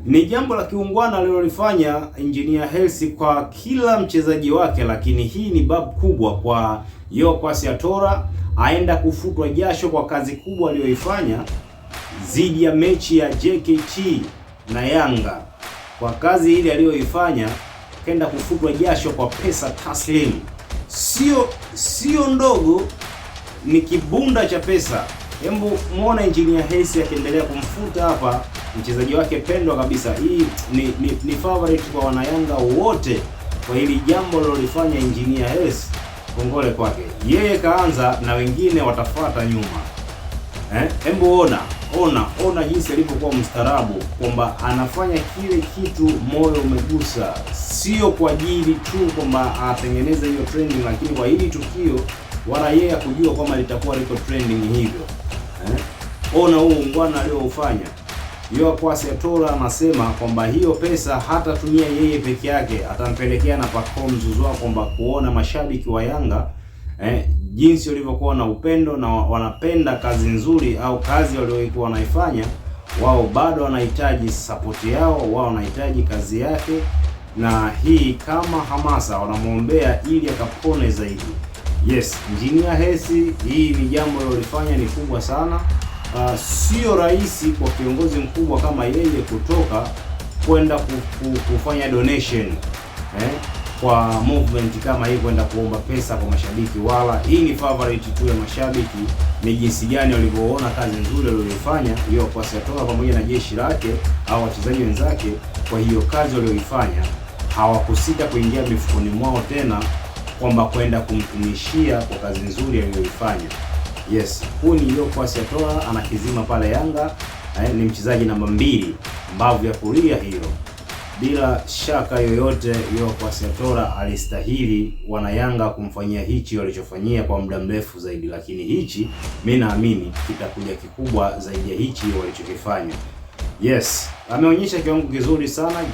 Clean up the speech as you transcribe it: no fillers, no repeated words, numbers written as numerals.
Ni jambo la kiungwana alilolifanya Engineer Hersi kwa kila mchezaji wake, lakini hii ni babu kubwa kwa Yeo Kwasi Yatora, aenda kufutwa jasho kwa kazi kubwa aliyoifanya dhidi ya mechi ya JKT na Yanga. Kwa kazi ile aliyoifanya kaenda kufutwa jasho kwa pesa taslim, sio ndogo, ni kibunda cha pesa. Hebu muone Engineer Hersi akiendelea kumfuta hapa mchezaji wake pendwa kabisa. Hii ni favorite kwa wanayanga wote kwa hili jambo lilolifanya Engineer Hersi. Kongole kwake, yeye kaanza na wengine watafuata nyuma. Hebu ona jinsi alivyokuwa mstaarabu, kwamba anafanya kile kitu moyo umegusa, sio kwa ajili tu kwamba atengeneze hiyo trending, lakini kwa hili tukio wala yeye akujua kwamba litakuwa liko trending hivyo. Ona huu ungwana aliyoufanya. Yeo Kwasi Yatora anasema kwamba hiyo pesa hatatumia yeye peke yake, atampelekea na Pacome Zouzoua, kwamba kuona mashabiki wa Yanga jinsi walivyokuwa na upendo na wanapenda kazi nzuri au kazi waliokuwa wanaifanya wao, bado wanahitaji support yao, wao wanahitaji kazi yake, na hii kama hamasa wanamuombea ili akapone zaidi. Yes, Engineer Hersi, hii ni jambo alilofanya ni kubwa sana. Sio rahisi kwa kiongozi mkubwa kama yeye kutoka kwenda kufanya donation kwa movement kama hii, kwenda kuomba pesa kwa mashabiki, wala hii ni favorite tu ya mashabiki. Ni jinsi gani walivyoona kazi nzuri aliyofanya Yeo Kwasi Yatora pamoja na jeshi lake au wachezaji wenzake. Kwa hiyo kazi walioifanya hawakusita kuingia mifukoni mwao tena, kwamba kwenda kumtumishia kwa kazi nzuri aliyoifanya. Yes, huyu ni Yeo Kwasi Yatora, anakizima pale Yanga. Ni mchezaji namba 2, mbavu ya kulia hiyo. Bila shaka yoyote Yeo Kwasi Yatora alistahili wana Yanga kumfanyia hichi walichofanyia kwa muda mrefu zaidi, lakini hichi mimi naamini kitakuja kikubwa zaidi ya hichi walichokifanya. Yes, ameonyesha kiwango kizuri sana.